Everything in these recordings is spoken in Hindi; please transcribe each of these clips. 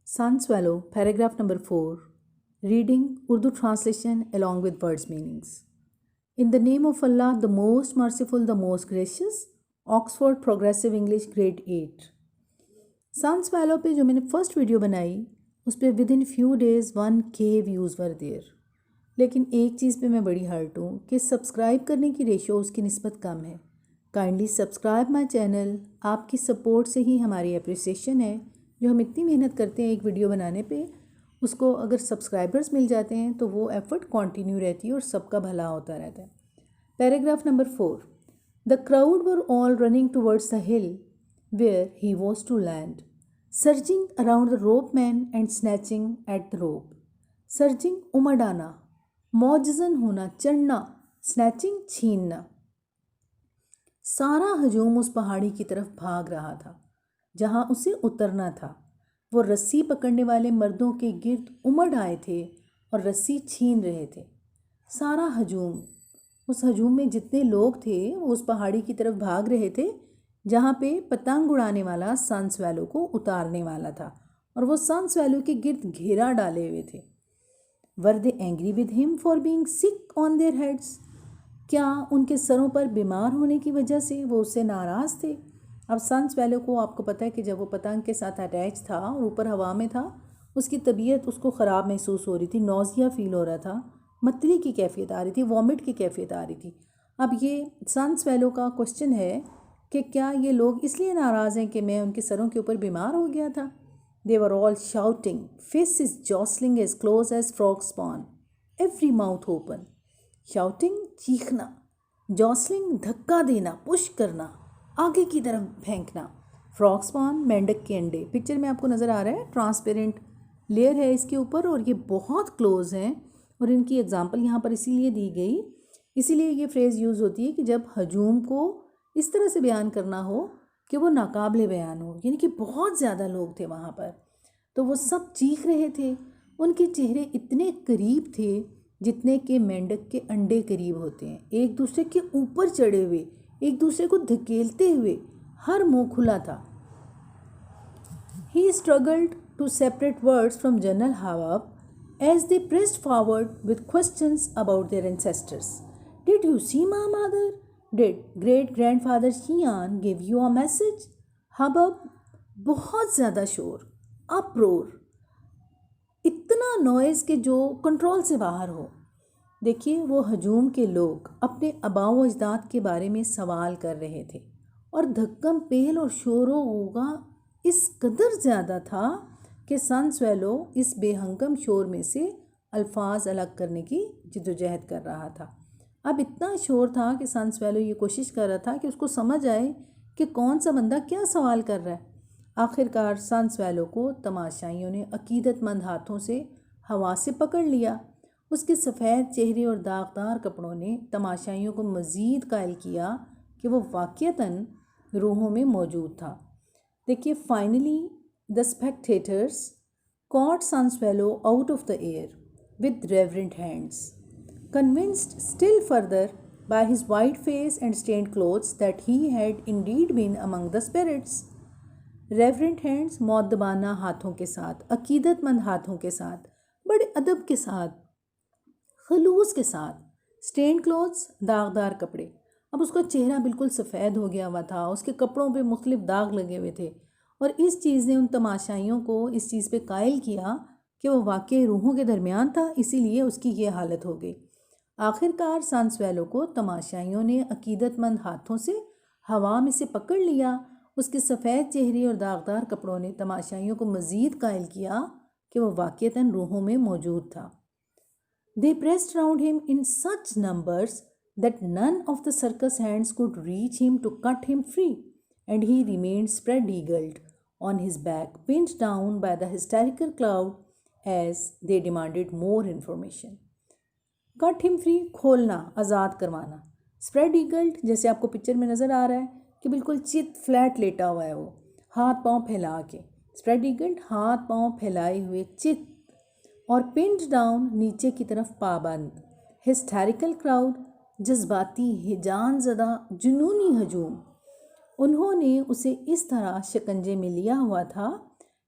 Sun Swallow, paragraph number 4. Reading Urdu translation along with words meanings. In the name of Allah, the most merciful, the most gracious. Oxford Progressive English Grade 8. Sun swallow पे जो मैंने फर्स्ट वीडियो बनाई उस पर with in few days 1K views were there. लेकिन एक चीज़ पे मैं बड़ी हर्ट हूँ कि सब्सक्राइब करने की रेशो उसकी निस्बत कम है। Kindly subscribe my channel. आपकी सपोर्ट से ही हमारी अप्रिसिएशन है। जो हम इतनी मेहनत करते हैं एक वीडियो बनाने पे, उसको अगर सब्सक्राइबर्स मिल जाते हैं तो वो एफर्ट कंटिन्यू रहती है और सबका भला होता रहता है। Paragraph number 4. The crowd were all running towards the hill where he was to land, surging around the rope man and snatching at the rope. Surging उमड़ाना, मौजज़न होना, चढ़ना, snatching छीनना। सारा हजूम उस पहाड़ी की तरफ भाग रहा था जहाँ उसे उतरना था। वो रस्सी पकड़ने वाले मर्दों के गिर्द उमड़ आए थे और रस्सी छीन रहे थे। सारा हजूम, उस हजूम में जितने लोग थे वो उस पहाड़ी की तरफ भाग रहे थे जहाँ पे पतंग उड़ाने वाला सन स्वैलो को उतारने वाला था और वो सन स्वैलो के गिर्द घेरा डाले हुए थे। Were they angry with him for being sick on their heads? क्या उनके सरों पर बीमार होने की वजह से वो उससे नाराज़ थे? अब सन स्वैलो को आपको पता है कि जब वो पतंग के साथ अटैच था और ऊपर हवा में था, उसकी तबीयत उसको ख़राब महसूस हो रही थी, नौजिया फील हो रहा था, मतली की कैफियत आ रही थी, वॉमिट की कैफियत आ रही थी। अब ये सन स्वैलो का क्वेश्चन है कि क्या ये लोग इसलिए नाराज़ हैं कि मैं उनके सरों के ऊपर बीमार हो गया था? They were all shouting, faces jostling as close as frog spawn, every mouth open. Shouting चीखना, जॉसलिंग धक्का देना, पुश करना, आगे की तरफ फेंकना। फ्रॉग स्पॉन मेंढक के अंडे, पिक्चर में आपको नज़र आ रहा है, ट्रांसपेरेंट लेयर है इसके ऊपर और ये बहुत क्लोज हैं और इनकी एग्जांपल यहाँ पर इसीलिए दी गई, इसीलिए ये फ्रेज़ यूज़ होती है कि जब हजूम को इस तरह से बयान करना हो कि वो नाकाबिले बयान हो, यानी कि बहुत ज़्यादा लोग थे वहाँ पर, तो वो सब चीख रहे थे। उनके चेहरे इतने करीब थे जितने के मेंढक के अंडे करीब होते हैं, एक दूसरे के ऊपर चढ़े हुए, एक दूसरे को धकेलते हुए, हर मुंह खुला था। He struggled to separate words from General Habab as they pressed forward with questions about their ancestors. Did you see my mother? Did great grandfather Shian give you a message? हबब, बहुत ज़्यादा शोर, अप्रोर, इतना नॉइज़ के जो कंट्रोल से बाहर हो। देखिए वो हजूम के लोग अपने आबाओ अजदाद के बारे में सवाल कर रहे थे और धक्कम पेल और शोरो होगा इस कदर ज़्यादा था कि सन स्वैलो इस बेहंगम शोर में से अल्फाज अलग करने की जिद्दोजहद कर रहा था। अब इतना शोर था कि सन स्वैलो ये कोशिश कर रहा था कि उसको समझ आए कि कौन सा बंदा क्या सवाल कर रहा है। आखिरकार सन स्वैलो को तमाशाइयों ने अकीदतमंद हाथों से हवा से पकड़ लिया। उसके सफ़ेद चेहरे और दागदार कपड़ों ने तमाशाइयों को मज़ीद कायल किया कि वो वाक़ियतन रूहों में मौजूद था। देखिए, finally the spectators caught sun swallow out of the air with reverent hands, convinced still further by his white face and stained clothes that he had indeed been among the spirits. Reverent hands, मौदबाना हाथों के साथ, अकीदतमंद हाथों के साथ, बड़े अदब के साथ, खलूस के साथ, स्टेन क्लोथ्स, दागदार कपड़े। अब उसका चेहरा बिल्कुल सफ़ेद हो गया हुआ था, उसके कपड़ों पे मुख्तलिफ दाग लगे हुए थे और इस चीज़ ने उन तमाशाइयों को इस चीज़ पे कायल किया कि वो वाकई रूहों के दरमियान था, इसीलिए उसकी ये हालत हो गई। आखिरकार सन स्वैलो को तमाशाइयों ने अकीदतमंद हाथों से हवा में से पकड़ लिया। उसके सफ़ेद चेहरे और दागदार कपड़ों ने तमाशाइयों को मज़ीद कायल किया कि वो वाक़ियतन रूहों में मौजूद था। They pressed round him in such numbers that none of the circus hands could reach him to cut him free, and he remained spread-eagled on his back, pinned down by the hysterical crowd as they demanded more information. Cut him free, खोलना, आज़ाद करवाना। स्प्रेड ईगल्ड, जैसे आपको पिक्चर में नज़र आ रहा है कि बिल्कुल चित फ्लैट लेटा हुआ है वो, हाथ पांव फैला के। स्प्रेड ईगल्ड, हाथ पांव फैलाए हुए चित, और पिंड डाउन, नीचे की तरफ पाबंद। हिस्टेरिकल क्राउड, जज्बाती, हिजान ज़दा, जुनूनी हजूम। उन्होंने उसे इस तरह शिकंजे में लिया हुआ था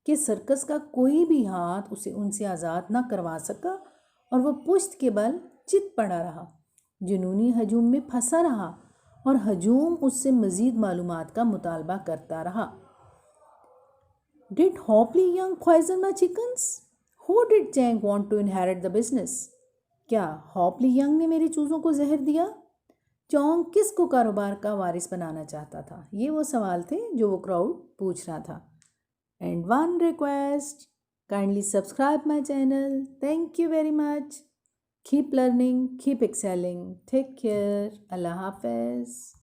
कि सर्कस का कोई भी हाथ उसे उनसे आज़ाद ना करवा सका और वह पुश्त के बल चित पड़ा रहा। जुनूनी हजूम में फंसा रहा और हजूम उससे मज़ीद मालूमात का मुतालबा करता रहा। Did Hopley Young poison my chickens? Who did Chang want to inherit the business? क्या हॉपली यंग ने मेरे चूज़ों को जहर दिया? चोंग किसको कारोबार का वारिस बनाना चाहता था? ये वो सवाल थे जो वो क्राउड पूछ रहा था। And one request, kindly subscribe my channel. Thank you very much. Keep learning, keep excelling. Take care. Allah Hafiz.